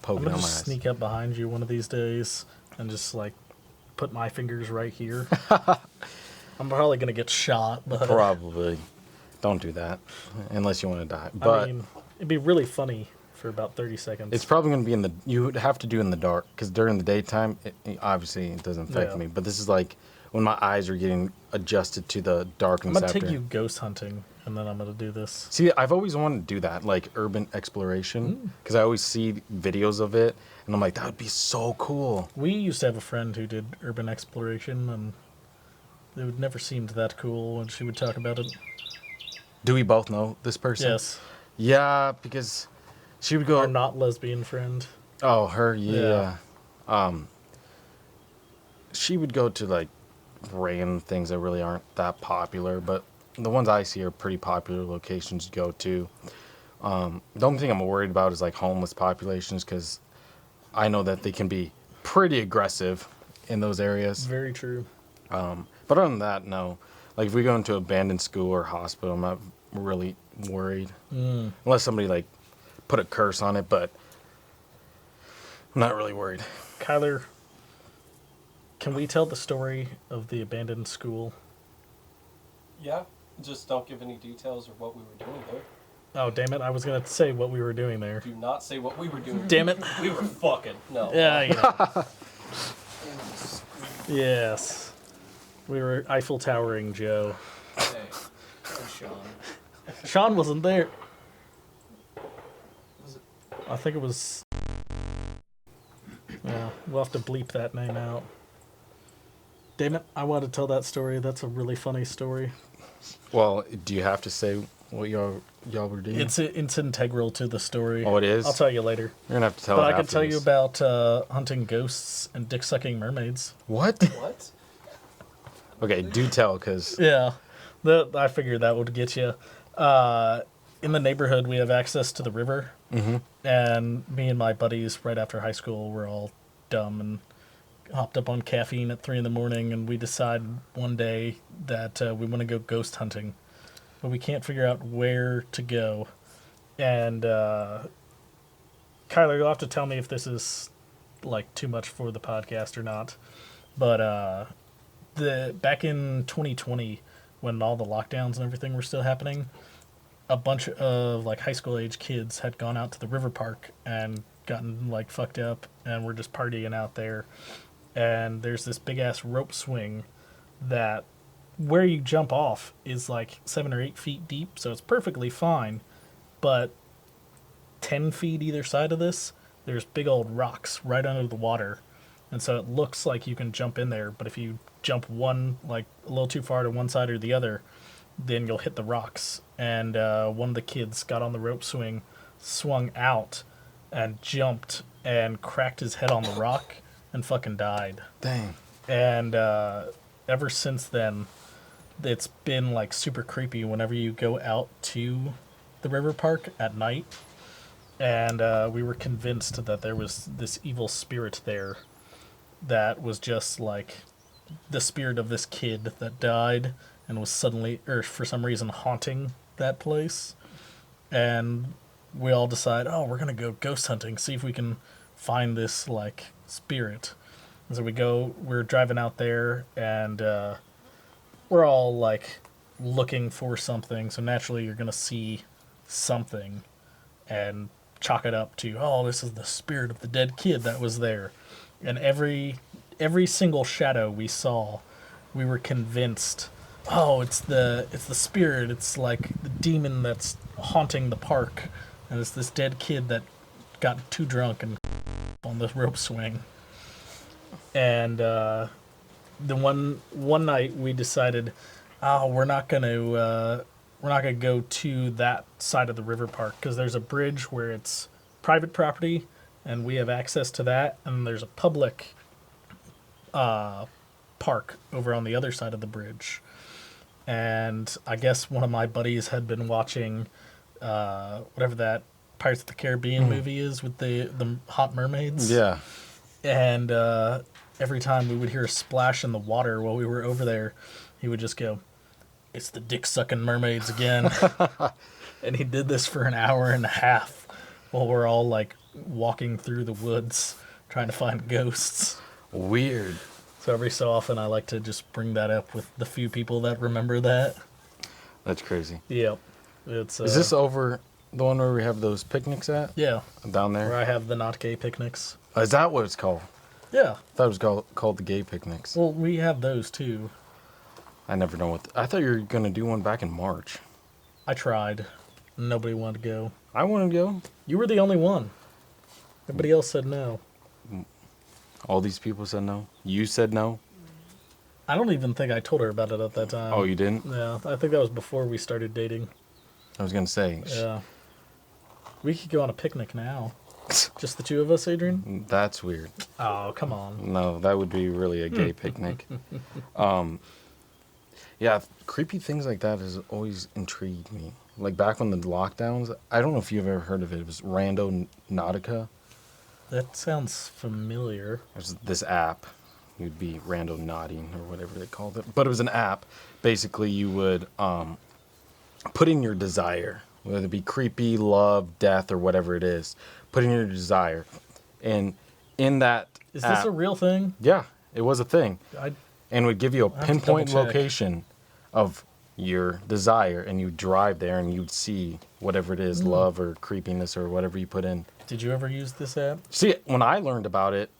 poking gonna on my just eyes. sneak up behind you one of these days and just like put my fingers right here. I'm probably gonna get shot, but Probably. Don't do that unless you want to die. I But mean, it'd be really funny for about 30 seconds. it's probably going to be you would have to do in the dark, because during the daytime, obviously it doesn't affect Yeah. me. But this is like when my eyes are getting adjusted to the I'm darkness. gonna after. take you ghost hunting, and then I'm gonna do this. See, I've always wanted to do that, like urban exploration, because I always see videos of it, and I'm like, that would be so cool. We used to have a friend who did urban exploration, and it would never seemed that cool when she would talk about it. Do we both know this person? Yes, Yeah, because she would go. our not lesbian friend. Oh, her, yeah. Yeah. She would go to like random things that really aren't that popular, but the ones I see are pretty popular locations to go to. The only thing I'm worried about is like homeless populations, because I know that they can be pretty aggressive in those areas. Very true. But other than that, no. Like if we go into abandoned school or hospital, I'm not really worried. Unless somebody like put a curse on it, but I'm not really worried. Kyler, can we tell the story of the abandoned school? Yeah, just don't give any details of what we were doing there. Oh, damn it. I was going to say what we were doing there. Do not say what we were doing. Damn it. We were fucking. No. Yeah, yeah. Yes. We were Eiffel Towering Joe. Hey, and Sean. Sean wasn't there. Was it? I think it was... Yeah, we'll have to bleep that name out. Damn it, I want to tell that story. That's a really funny story. Well, do you have to say what y'all were doing? It's integral to the story. Oh, it is? I'll tell you later. You're gonna have to tell But it I can after tell you this. about hunting ghosts and dick-sucking mermaids. What? What? Okay, do tell, because Yeah, I figured that would get you. In the neighborhood, we have access to the river, and me and my buddies, right after high school, were all dumb and hopped up on caffeine at 3 in the morning, and we decide one day that we want to go ghost hunting, but we can't figure out where to go. And Kyler, you'll have to tell me if this is like too much for the podcast or not. But back in 2020, when all the lockdowns and everything were still happening, a bunch of like high school age kids had gone out to the river park and gotten like fucked up and were just partying out there. And there's this big ass rope swing that where you jump off is like 7 or 8 feet deep, so it's perfectly fine. But 10 feet either side of this, there's big old rocks right under the water. And so it looks like you can jump in there, but if you jump one, like a little too far to one side or the other, then you'll hit the rocks. And one of the kids got on the rope swing, swung out, and jumped and cracked his head on the rock and fucking died. Dang. And ever since then, it's been like super creepy whenever you go out to the river park at night. And we were convinced that there was this evil spirit there that was just like the spirit of this kid that died and was suddenly, or for some reason, haunting that place. And we all decide, oh, we're going to go ghost hunting, see if we can find this like spirit. And so we're driving out there, and we're all like looking for something. So naturally you're going to see something and chalk it up to, oh, this is the spirit of the dead kid that was there. And every single shadow we saw, we were convinced, oh, it's the spirit. It's like the demon that's haunting the park, and it's this dead kid that got too drunk and on this rope swing. And the one night we decided, oh, we're not gonna go to that side of the river park because there's a bridge where it's private property and we have access to that, and there's a public park over on the other side of the bridge. And I guess one of my buddies had been watching whatever that Pirates of the Caribbean movie is with the hot mermaids. Yeah. And every time we would hear a splash in the water while we were over there, he would just go, "It's the dick-sucking mermaids again." And he did this for an hour and a half while we're all like walking through the woods trying to find ghosts. Weird. So every so often I like to just bring that up with the few people that remember that. That's crazy. Yep. It's Is this over the one where we have those picnics at? yeah, Down where there? I have the not gay picnics. Is that what it's called? Yeah. I thought it was called the gay picnics. Well, we have those too. I never know what... I thought you were going to do one back in March. I tried. Nobody wanted to go. I want to go. You were the only one. Everybody else said no. All these people said no. You said no. I don't even think I told her about it at that time. Oh, you didn't? Yeah, I think that was before we started dating. I was going to say. Yeah. We could go on a picnic now. Just the two of us, Adrian? That's weird. Oh, come on. No, that would be really a gay picnic. Yeah, creepy things like that has always intrigued me. Like back when the lockdowns, I don't know if you've ever heard of it. It was Rando Nautica. That sounds familiar. There's this app. You'd be rando nodding or whatever they called it. But it was an app. Basically, you would put in your desire, whether it be creepy, love, death, or whatever it is. Put in your desire. And in that Is app, this a real thing? Yeah, it was a thing. And would give you a have to pinpoint double-check. location of your desire, and you drive there and you'd see whatever it is, love or creepiness or whatever you put in. Did you ever use this app? See, when I learned about it,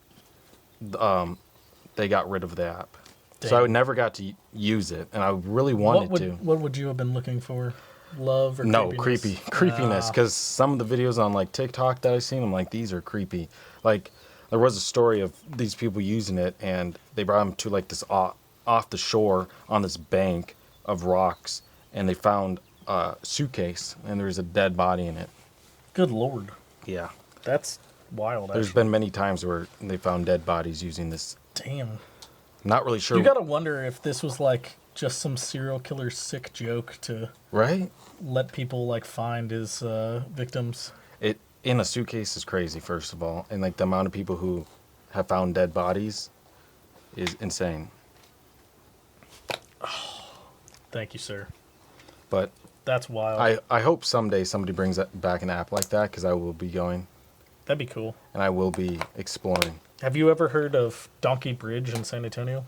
they got rid of the app. So Dang. I never got to use it, and I really wanted to. What would you have been looking for? Love or No, creepiness? creepiness, because some of the videos on like TikTok that I've seen, I'm like, these are creepy. Like, there was a story of these people using it, and they brought them to like this off the shore on this bank of rocks, and they found suitcase, and there was a dead body in it. Good lord. Yeah. That's wild, There's actually. been many times where they found dead bodies using this. Damn. Not really sure. You gotta wonder if this was, like, just some serial killer sick joke to Right? let people, like, find his victims. It in a suitcase is crazy, first of all, and like the amount of people who have found dead bodies is insane. Thank you, sir. But That's wild. I hope someday somebody brings back an app like that, because I will be going That'd be cool. and I will be exploring. Have you ever heard of Donkey Bridge in San Antonio?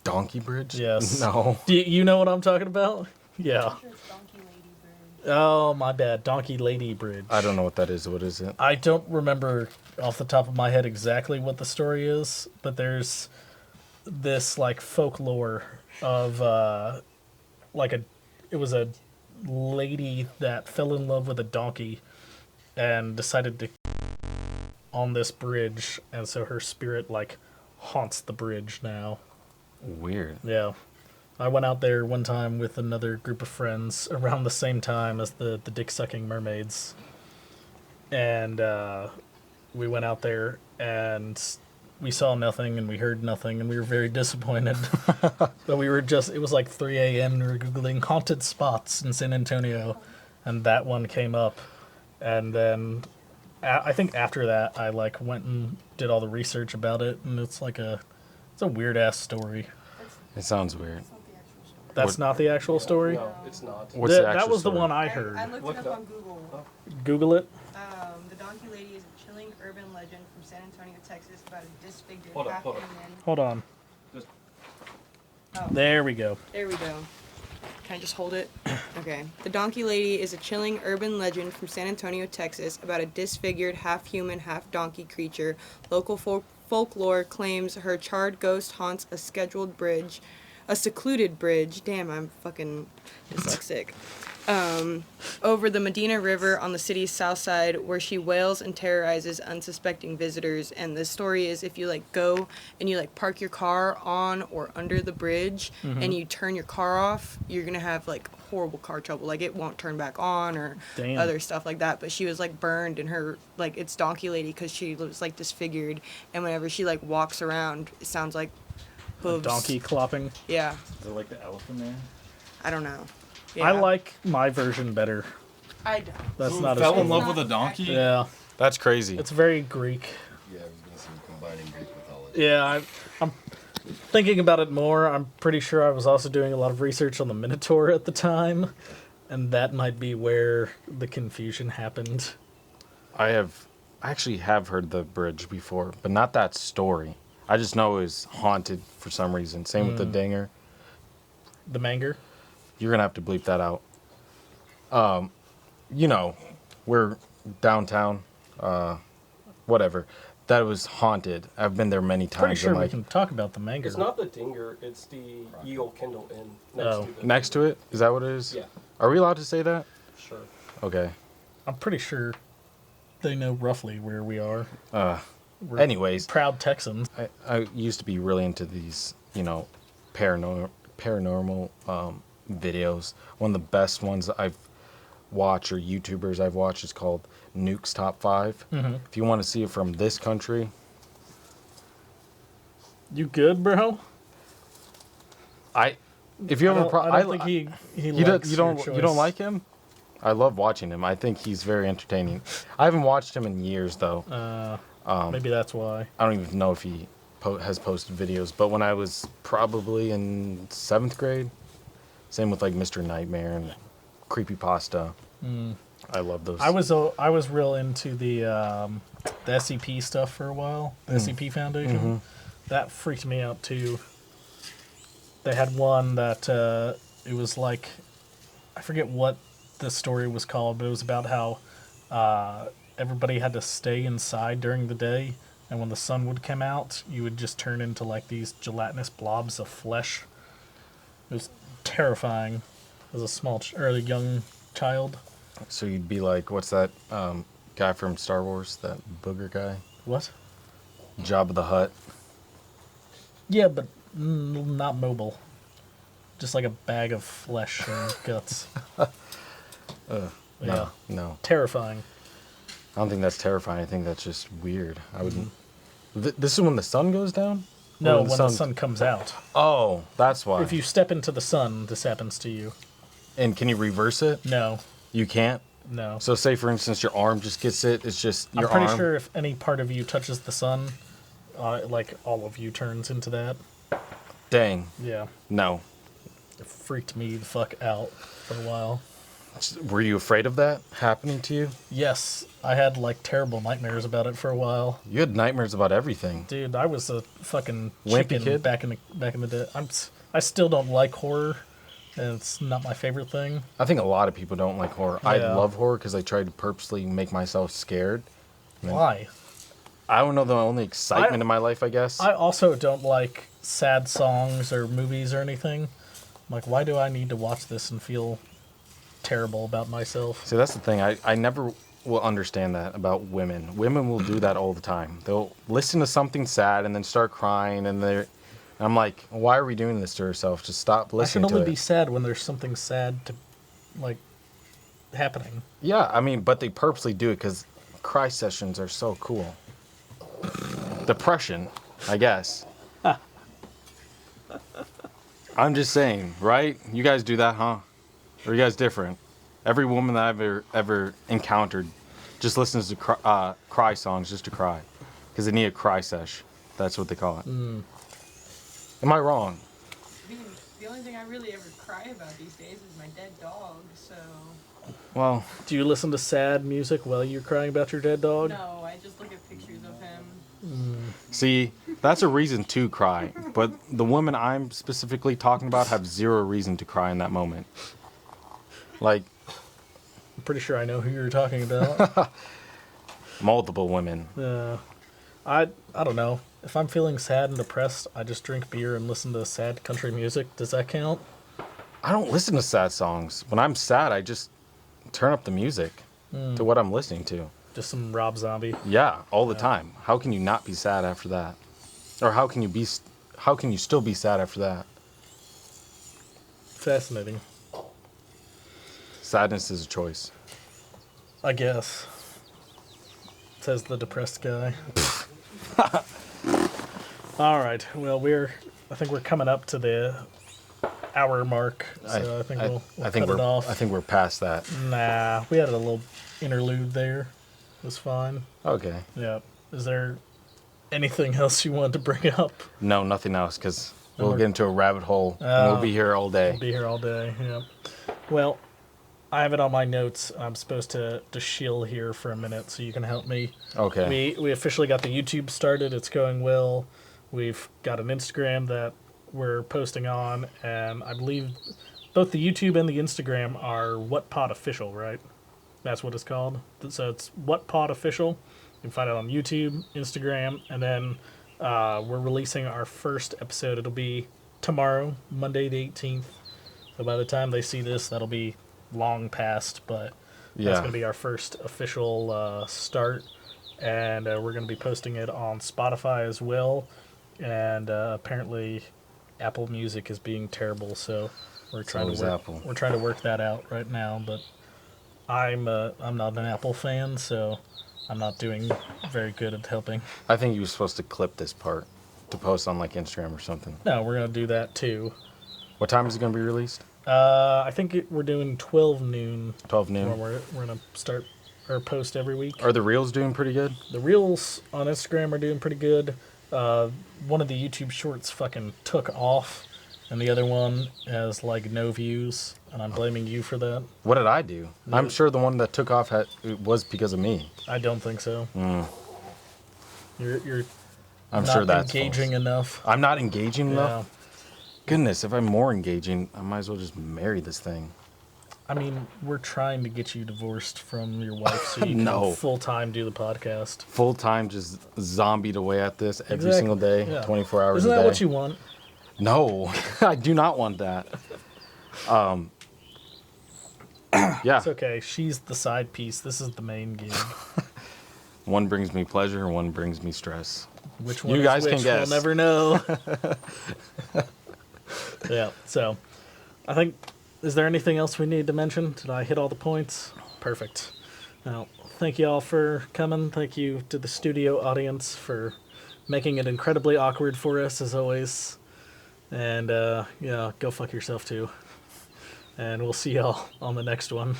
Donkey Bridge? Yes. No. Do you know what I'm talking about? Yeah. Sure it's Donkey Lady Bridge. Oh, my bad. Donkey Lady Bridge. I don't know what that is. What is it? I don't remember off the top of my head exactly what the story is, but there's this like folklore of it was a lady that fell in love with a donkey and decided to on this bridge, and so her spirit like haunts the bridge now. Weird. Yeah. I went out there one time with another group of friends around the same time as the dick-sucking mermaids. And we went out there and we saw nothing and we heard nothing and we were very disappointed. But it was like 3 a.m. and we were Googling haunted spots in San Antonio. And that one came up. And then I think after that I like went and did all the research about it. And it's a weird-ass story. It sounds weird. That's not the actual story. That's What- not the actual story? No, it's not. What's the That actual was the story? one I heard. I looked Look it it up up. on Google. Google it. The Donkey Lady is a chilling urban legend from San Antonio, Texas, about a disfigured Hold on, half hold on. human. Hold on. Just Oh, There we go. there we go. Can I just hold it? Okay. The Donkey Lady is a chilling urban legend from San Antonio, Texas, about a disfigured half human, half donkey creature. Local folklore claims her charred ghost haunts a secluded bridge. Damn, I'm fucking dyslexic. Over the Medina River on the city's south side, where she wails and terrorizes unsuspecting visitors. And the story is, if you like go and you like park your car on or under the bridge and you turn your car off, you're gonna have like horrible car trouble. Like it won't turn back on or Damn. other stuff like that. But she was like burned, and her like it's Donkey Lady because she was like disfigured, and whenever she like walks around, it sounds like hooves. Donkey clopping. Yeah, Is it like the Elephant Man? I don't know. I Yeah. like my version better. I don't. That's not Fell as in cool. love with a donkey? Yeah, That's crazy. it's very Greek. Yeah, I was gonna say combining Greek mythology. Yeah, I'm thinking about it more. I'm pretty sure I was also doing a lot of research on the Minotaur at the time, and that might be where the confusion happened. I actually have heard the bridge before, but not that story. I just know it was haunted for some reason. Same with the dinger. The Manger. You're gonna have to bleep that out. We're downtown. Whatever. That was haunted. I've been there many times. Pretty sure and, we like, can talk about the Manger. It's not the Dinger, it's the Eagle Kindle Inn next Oh. to the next to it. Is that what it is? Yeah, Are we allowed to say that? sure. Okay. I'm pretty sure they know roughly where we are. We're Anyways, proud Texans. I used to be really into these, paranormal videos. One of the best ones I've watched, or YouTubers I've watched, is called Nuke's Top 5. If you want to see it from this country, You good, bro? if you I have a don't, problem, I don't think he you likes don't your you don't choice. like him. I love watching him. I think he's very entertaining. I haven't watched him in years though. Maybe that's why. I don't even know if he has posted videos. But when I was probably in 7th grade, same with like Mr. Nightmare and Creepypasta. I love those. I was real into the SCP stuff for a while. The SCP Foundation. That freaked me out too. They had one that it was like, I forget what the story was called, but it was about how everybody had to stay inside during the day, and when the sun would come out, you would just turn into like these gelatinous blobs of flesh. It was terrifying as a young child. So you'd be like, what's that guy from Star Wars? That booger guy? What? Jabba the Hutt. Yeah, but not mobile. Just like a bag of flesh and guts. Ugh. Yeah. No, no. Terrifying. I don't think that's terrifying. I think that's just weird. I wouldn't. This is when the sun goes down? No, Or when the sun comes out. Oh, that's why. If you step into the sun, this happens to you. And can you reverse it? No, You can't? no. So say, for instance, your arm just gets it. It's just I'm your pretty arm. sure if any part of you touches the sun, like all of you turns into that. Dang. Yeah, No. it freaked me the fuck out for a while. Were you afraid of that happening to you? Yes, I had like terrible nightmares about it for a while. You had nightmares about everything. Dude, I was a fucking Wimpy chicken kid? back in the day. I still don't like horror, and it's not my favorite thing. I think a lot of people don't like horror. I Yeah. love horror because I try to purposely make myself scared. Man. Why? I don't know the only excitement in my life, I guess. I also don't like sad songs or movies or anything. I'm like, why do I need to watch this and feel terrible about myself? See, that's the thing. I never will understand that about women. Women will do that all the time. They'll listen to something sad and then start crying, and I'm like, why are we doing this to ourselves? Just stop I listening should to only it. be sad when there's something sad to, like, happening. Yeah, I mean, but they purposely do it because cry sessions are so cool. Depression, I guess. I'm just saying, right? You guys do that, huh? Or are you guys different? Every woman that I've ever encountered just listens to cry songs just to cry. Because they need a cry sesh. That's what they call it. Am I wrong? I mean, the only thing I really ever cry about these days is my dead dog, so... Well, Do you listen to sad music while you're crying about your dead dog? No, I just look at pictures of him. see, that's a reason to cry. But the women I'm specifically talking about have zero reason to cry in that moment. Like, I'm pretty sure I know who you're talking about. multiple women. I don't know. If I'm feeling sad and depressed, I just drink beer and listen to sad country music. Does that count? I don't listen to sad songs. When I'm sad, I just turn up the music to what I'm listening to. Just some Rob Zombie. Yeah, all the time. How can you not be sad after that? Or how can you still be sad after that? Fascinating. Sadness is a choice. I guess. Says the depressed guy. All right. Well, I think we're coming up to the hour mark, so I think we'll cut it off. I think we're past that. Nah, we had a little interlude there. It was fine. Okay. Yeah. Is there anything else you wanted to bring up? No, nothing else, because we'll we're- get into a rabbit hole, and we'll be here all day. I'll be here all day. Yeah. Well, I have it on my notes. I'm supposed to shill here for a minute, so you can help me. Okay. We officially got the YouTube started. It's going well. We've got an Instagram that we're posting on, and I believe both the YouTube and the Instagram are What Pod Official, right? That's what it's called. So it's What Pod Official. You can find it on YouTube, Instagram, and then we're releasing our first episode. It'll be tomorrow, Monday the 18th. So by the time they see this, that'll be long past, but that's Yeah. going to be our first official start. And we're going to be posting it on Spotify as well. And apparently Apple Music is being terrible, so we're trying always to work, Apple. we're trying to work that out right now. But I'm not an Apple fan, so I'm not doing very good at helping. I think you were supposed to clip this part to post on like Instagram or something. No, we're going to do that too. What time is it going to be released? I think we're doing 12 noon 12 when noon. we're going to start or post every week. Are the reels doing pretty good? The reels on Instagram are doing pretty good. One of the YouTube shorts fucking took off, and the other one has like no views, and I'm blaming you for that. What did I do? I'm sure the one that took off it was because of me. I don't think so. You're I'm not sure that's engaging false. enough. I'm not engaging enough. Yeah. Goodness, if I'm more engaging, I might as well just marry this thing. I mean, we're trying to get you divorced from your wife so you No. can full time do the podcast. Full time, just zombied away at this every Exactly. single day, Yeah. 24 hours Isn't a that day. what you want? No, I do not want that. Yeah, It's okay. She's the side piece. This is the main gig. one brings me pleasure, one brings me stress. Which one You is guys can which, guess. We'll never know. Yeah, so I think is there anything else we need to mention? Did I hit all the points? Perfect. Now, thank you all for coming. Thank you to the studio audience for making it incredibly awkward for us, as always. And, yeah, go fuck yourself, too. And we'll see y'all on the next one.